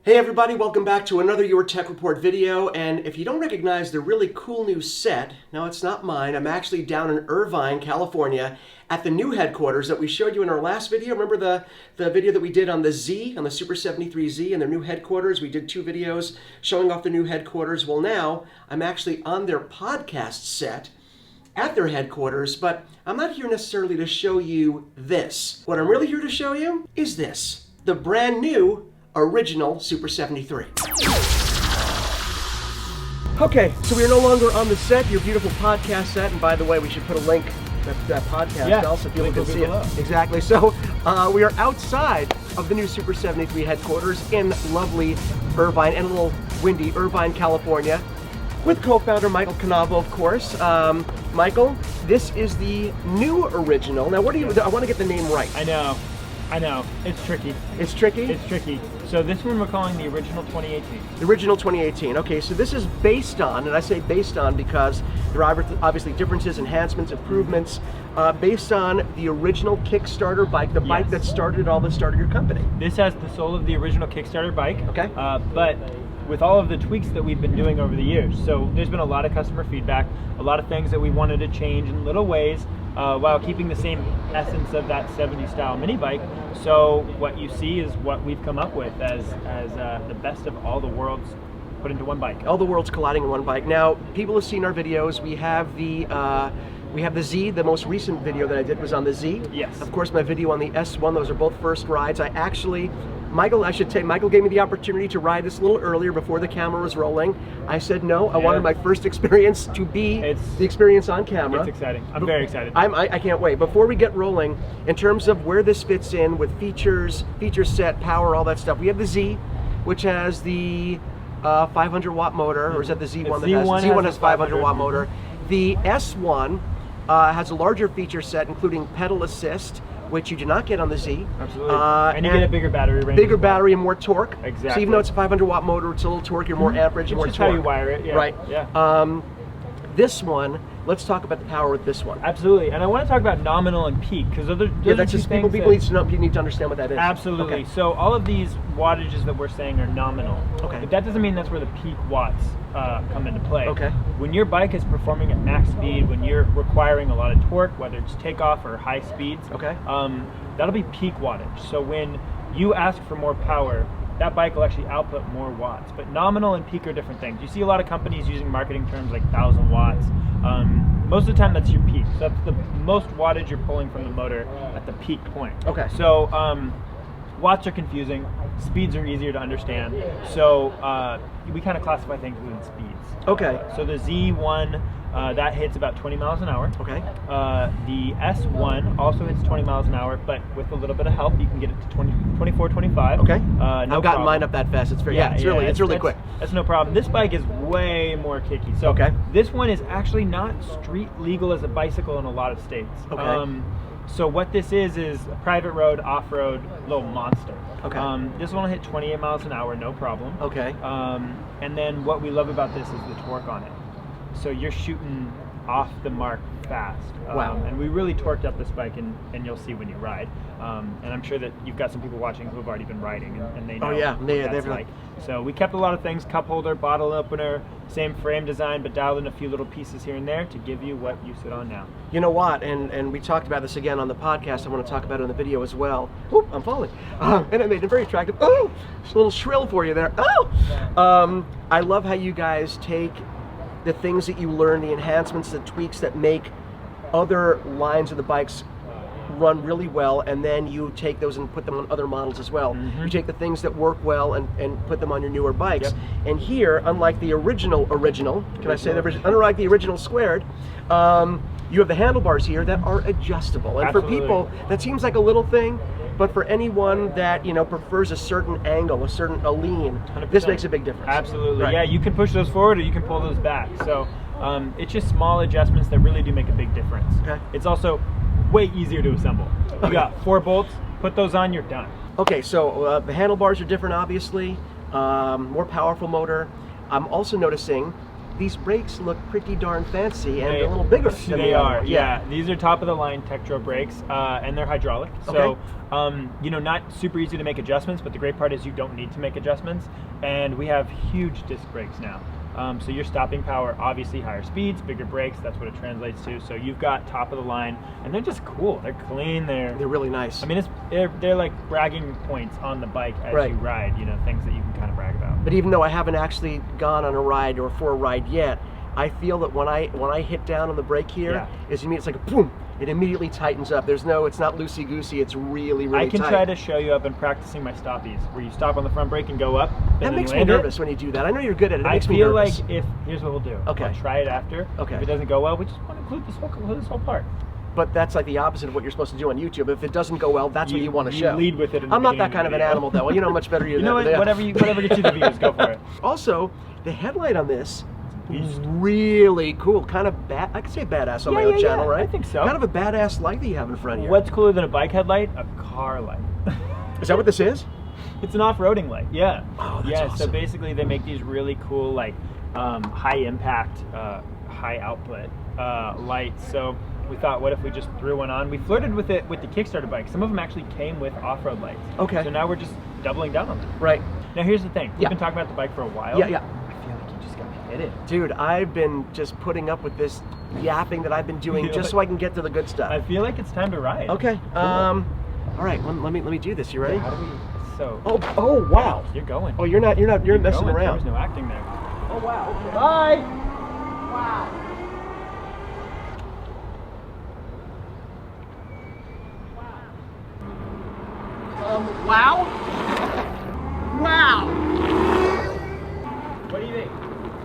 Hey everybody, welcome back to another Your Tech Report video, and if you don't recognize the really cool new set, no, it's not mine. I'm actually down in Irvine, California at the new headquarters that we showed you in our last video. Remember the video that we did on the Z, on the Super 73Z and their new headquarters? We did 2 videos showing off the new headquarters. Well, now I'm actually on their podcast set at their headquarters, but I'm not here necessarily to show you this. What I'm really here to show you is this, the brand new original Super 73. Okay, so we are no longer on the set, your beautiful podcast set, and by the way, we should put a link to that podcast also so people can see it. Exactly. So we are outside of the new Super 73 headquarters in lovely Irvine, and a little windy Irvine, California, with co-founder Michael Cannavo, of course. Michael, this is the new original. Now, what do you? I want to get the name right. I know. It's tricky. It's tricky? It's tricky. So this one we're calling the original 2018. The original 2018. Okay, so this is based on, and I say based on because there are obviously differences, enhancements, improvements, based on the original Kickstarter bike, the bike that started all the start of your company. This has the soul of the original Kickstarter bike. Okay. But with all of the tweaks that we've been doing over the years. So there's been a lot of customer feedback, a lot of things that we wanted to change in little ways, while keeping the same essence of that 70s style mini bike. So what you see is what we've come up with as the best of all the worlds put into one bike. All the worlds colliding in one bike. Now, people have seen our videos. We have the Z. The most recent video that I did was on the Z. Yes. Of course, my video on the S1. Those are both first rides. Michael gave me the opportunity to ride this a little earlier before the camera was rolling. I said no. I wanted my first experience to be the experience on camera. It's exciting. I'm very excited. I can't wait. Before we get rolling, in terms of where this fits in with features, feature set, power, all that stuff, we have the Z, which has the 500 watt motor, or is that the Z1 that has? Z1 has 500 watt motor. The S1 has a larger feature set, including pedal assist, which you do not get on the Z. Absolutely. And you get a bigger battery range. Bigger battery and more torque. Exactly. So even though it's a 500 watt motor, it's a little torque, you're more amperage, more torque. It's just how you wire it, yeah. Right. Yeah. This one, let's talk about the power with this one. Absolutely. And I want to talk about nominal and peak, because those that's just people need to understand what that is. Absolutely. Okay. So all of these wattages that we're saying are nominal. Okay. But that doesn't mean that's where the peak watts come into play. Okay. When your bike is performing at max speed, when you're requiring a lot of torque, whether it's takeoff or high speeds, that'll be peak wattage. So when you ask for more power, that bike will actually output more watts. But nominal and peak are different things. You see a lot of companies using marketing terms like 1,000 watts. Most of the time that's your peak. So that's the most wattage you're pulling from the motor at the peak point. Okay. So watts are confusing, speeds are easier to understand. So we kind of classify things within speeds. Okay. So the Z1, that hits about 20 miles an hour. Okay. The S1 also hits 20 miles an hour, but with a little bit of help, you can get it to 24, 25. Okay. No I've gotten mine up that fast. It's very, it's really quick. That's no problem. This bike is way more kicky. So this one is actually not street legal as a bicycle in a lot of states. Okay. So what this is a private road, off-road, little monster. Okay. This one will hit 28 miles an hour, no problem. Okay. And then what we love about this is the torque on it. So you're shooting off the mark fast. Wow. And we really torqued up this bike, and you'll see when you ride. And I'm sure that you've got some people watching who have already been riding, and they know what that's like. So we kept a lot of things, cup holder, bottle opener, same frame design, but dialed in a few little pieces here and there to give you what you sit on now. You know what, and we talked about this again on the podcast. I want to talk about it in the video as well. Oop, I'm falling. And it made it very attractive. Oh, it's a little shrill for you there. Oh! I love how you guys take the things that you learn, the enhancements, the tweaks that make other lines of the bikes run really well, and then you take those and put them on other models as well. You take the things that work well and put them on your newer bikes. And here, unlike the original, can I say that? Unlike the original squared, you have the handlebars here that are adjustable. And for people, that seems like a little thing, but for anyone that prefers a certain angle, a lean, 100%. This makes a big difference. Absolutely. Right. Yeah, you can push those forward or you can pull those back. So it's just small adjustments that really do make a big difference. Okay. It's also way easier to assemble. You got 4 bolts, put those on, you're done. Okay, so the handlebars are different, obviously. More powerful motor. I'm also noticing these brakes look pretty darn fancy and a little bigger. They are, yeah. These are top of the line Tektro brakes, and they're hydraulic. So, you know, not super easy to make adjustments, but the great part is you don't need to make adjustments. And we have huge disc brakes now. So your stopping power, obviously higher speeds, bigger brakes, that's what it translates to. So you've got top of the line, and they're just cool. They're clean. They're really nice. I mean, they're like bragging points on the bike as you ride, you know, things that you can kind of brag about. But even though I haven't actually gone on a ride or for a ride yet, I feel that when I hit down on the brake here, it's like a boom. It immediately tightens up. It's not loosey-goosey. It's really, really tight. I can try to show you up in practicing my stoppies, where you stop on the front brake and go up. That makes me nervous when you do that. I know you're good at it. It makes me nervous. I feel like here's what we'll do. Okay. I'll try it after. Okay. If it doesn't go well, we just want to include this whole part. But that's like the opposite of what you're supposed to do on YouTube. If it doesn't go well, that's what you want to show. Lead with it. I'm not that kind of an animal, though. Well, you know how much better you're. You know what? Whatever gets you the views, go for it. Also, the headlight on this is really cool. Kind of I could say badass on my own channel, right? I think so. Kind of a badass light that you have in front of you. What's cooler than a bike headlight? A car light. Is that what this is? It's an off-roading light. Yeah. Oh, that's awesome. So basically, they make these really cool, like, high impact, high output lights. So we thought, what if we just threw one on? We flirted with it with the Kickstarter bike. Some of them actually came with off-road lights. Okay. So now we're just doubling down on them. Right. Now here's the thing. We've been talking about the bike for a while. Yeah. I feel like you just got hit it. Dude, I've been just putting up with this yapping that I've been doing just so I can get to the good stuff. I feel like it's time to ride. Okay. Cool. All right. Let me do this. You ready? Yeah, how do we? So. Oh wow. You're going. Oh, you're messing going. around. There's no acting there. Oh wow. Okay. Bye. Wow. Wow. Wow. What do you think?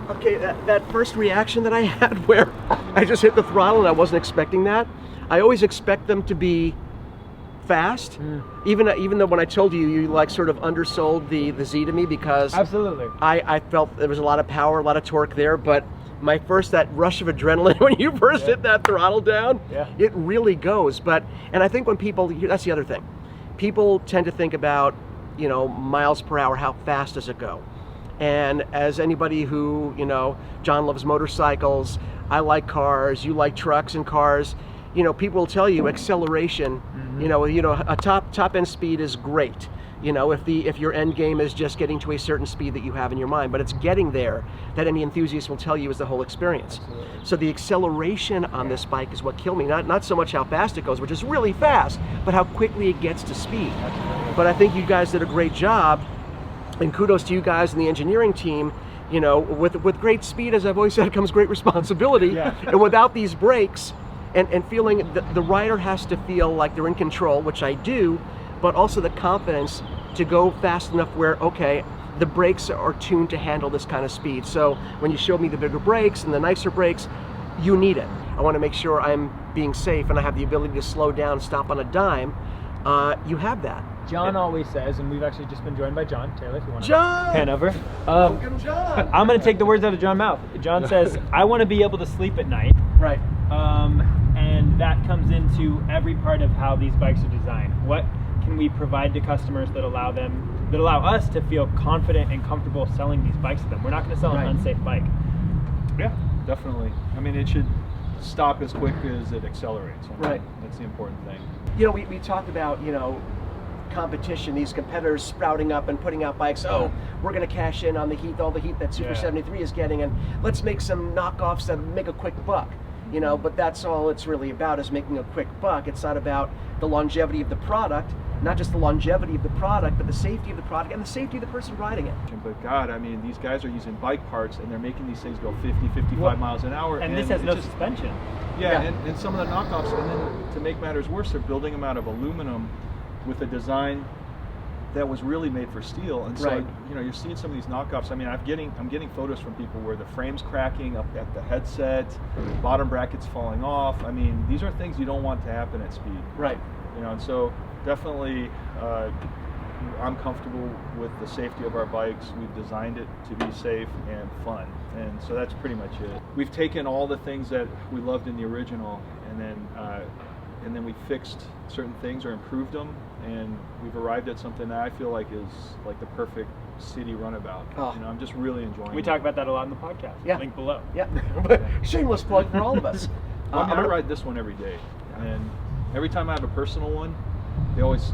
Okay, that first reaction that I had where I just hit the throttle and I wasn't expecting that. I always expect them to be fast, even though when I told you like sort of undersold the Z to me because absolutely I felt there was a lot of power, a lot of torque there, but that rush of adrenaline when you first hit that throttle down, it really goes. And I think when people, that's the other thing, people tend to think about, you know, miles per hour, how fast does it go? And as anybody who, you know, John loves motorcycles, I like cars, you like trucks and cars, you know, people will tell you acceleration, you know, a top end speed is great. You know, if your end game is just getting to a certain speed that you have in your mind, but it's getting there that any enthusiast will tell you is the whole experience. Absolutely. So the acceleration on this bike is what killed me. Not so much how fast it goes, which is really fast, but how quickly it gets to speed. But I think you guys did a great job, and kudos to you guys and the engineering team. You know, with great speed, as I've always said, comes great responsibility. And without these brakes, and feeling the rider has to feel like they're in control, which I do, but also the confidence to go fast enough where, okay, the brakes are tuned to handle this kind of speed. So when you showed me the bigger brakes and the nicer brakes, you need it. I want to make sure I'm being safe and I have the ability to slow down, stop on a dime. You have that. John always says, and we've actually just been joined by John Taylor, if you want to pan over. John! I'm going to take the words out of John's mouth. John says, I want to be able to sleep at night. Right. And that comes into every part of how these bikes are designed. What can we provide to customers that allow us to feel confident and comfortable selling these bikes to them? We're not going to sell an unsafe bike. Yeah, definitely. I mean, it should stop as quick as it accelerates. Right. That's the important thing. You know, we talked about, you know, competition, these competitors sprouting up and putting out bikes. Oh, we're going to cash in on all the heat that Super 73 is getting, and let's make some knockoffs that make a quick buck. You know, but that's all it's really about, is making a quick buck. It's not about the longevity of the product, not just the longevity of the product, but the safety of the product and the safety of the person riding it. But God, I mean, these guys are using bike parts and they're making these things go 50, 55 miles an hour. And this has no suspension. Yeah, and some of the knockoffs, and then to make matters worse, they're building them out of aluminum with a design that was really made for steel. And so, you know, you're seeing some of these knockoffs. I mean, I'm getting photos from people where the frame's cracking up at the headset, bottom brackets falling off. I mean, these are things you don't want to happen at speed. Right. You know, and so definitely I'm comfortable with the safety of our bikes. We've designed it to be safe and fun. And so that's pretty much it. We've taken all the things that we loved in the original and then we fixed certain things or improved them, and we've arrived at something that I feel like is like the perfect city runabout. Oh. You know, I'm just really enjoying We it. talk about that a lot in the podcast. Yeah. Link below. Yeah, shameless plug for all of us. Well, I mean, I'm I gonna- ride this one every day, and every time I have a personal one, they always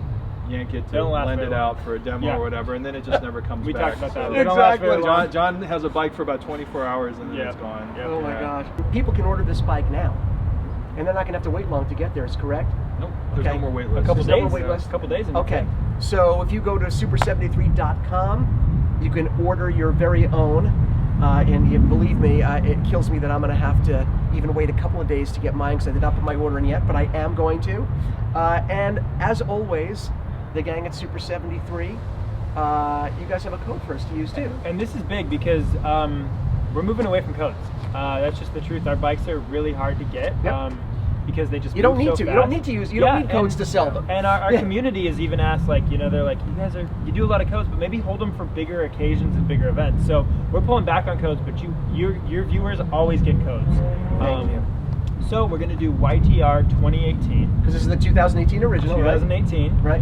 yank it They to don't last lend very it long. out for a demo Yeah. or whatever, and then it just never comes We back. talked about that. So- They don't last very Exactly. long. John has a bike for about 24 hours and then Yeah. it's gone. Yeah. Oh my Yeah. gosh. People can order this bike now, and they're not going to have to wait long to get there, is correct? Nope, there's Okay. no more wait A list. couple There's no days. more wait list? A couple days. And Okay, so if you go to super73.com, you can order your very own, and believe me, it kills me that I'm going to have to even wait a couple of days to get mine because I did not put my order in yet, but I am going to. And as always, the gang at Super 73, you guys have a code for us to use too. And this is big because we're moving away from codes. That's just the truth. Our bikes are really hard to get. Yep. Because they just You don't move need so to. fast. You don't need to use. You don't need codes to sell them. And our Yeah. community is even asked, like, you know, they're like, you do a lot of codes, but maybe hold them for bigger occasions and bigger events. So we're pulling back on codes, but your viewers always get codes. Thank you. So we're gonna do YTR 2018. Because this is the 2018 original, 2018. Right.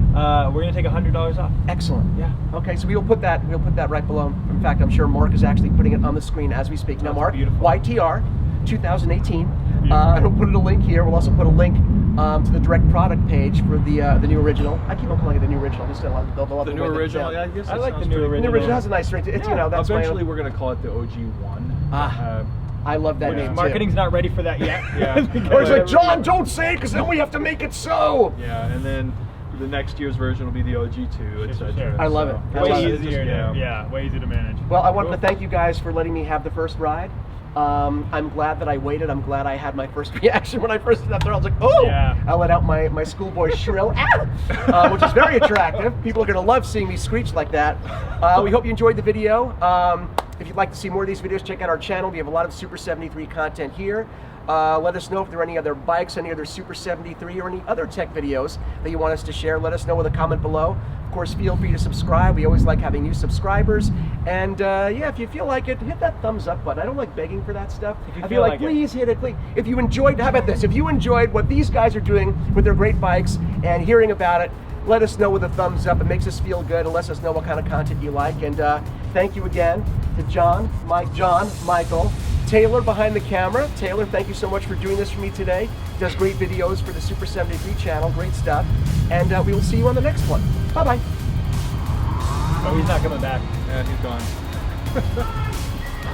We're gonna take $100 off. Excellent. Yeah. Okay, so we'll put that right below. In fact, I'm sure Mark is actually putting it on the screen as we speak. Now, That's Mark, beautiful. YTR 2018. Beautiful. And we'll put a link here. We'll also put a link to the direct product page for the new original. I keep on calling it the new original. Just they'll love The the new way that it original, sounds. yeah, I guess I that like the sounds new pretty The original. new original has a nice ring to it. It's, Yeah, you know, that's eventually my we're going to call it the OG1. I love that name too. Marketing's not ready for that yet. Yeah. Or it's like, John, don't say it because then we have to make it so. Yeah, and then the next year's version will be the OG2, etc. Sure. I love it. I love Way it. easier way easier to manage. Well, I wanted to thank you guys for letting me have the first ride. I'm glad that I waited. I'm glad I had my first reaction when I first did that there. I was like, oh! Yeah. I let out my schoolboy shrill, which is very attractive. People are going to love seeing me screech like that. We hope you enjoyed the video. If you'd like to see more of these videos, check out our channel. We have a lot of Super 73 content here. Let us know if there are any other bikes, any other Super 73, or any other tech videos that you want us to share. Let us know with a comment below. Of course, feel free to subscribe. We always like having new subscribers. And yeah, if you feel like it, hit that thumbs up button. I don't like begging for that stuff. If you I feel feel like, like it. please hit it. Please. If you enjoyed, how about this? If you enjoyed what these guys are doing with their great bikes and hearing about it, let us know with a thumbs up. It makes us feel good and lets us know what kind of content you like. And thank you again to John, Michael, Taylor behind the camera. Taylor, thank you so much for doing this for me today. Does great videos for the Super 73 channel. Great stuff. And we will see you on the next one. Bye-bye. Oh, he's not coming back. Yeah, he's gone.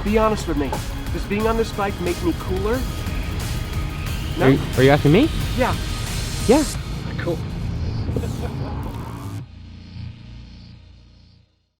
Be honest with me. Does being on this bike make me cooler? No? Are you asking me? Yeah. Yeah. Cool.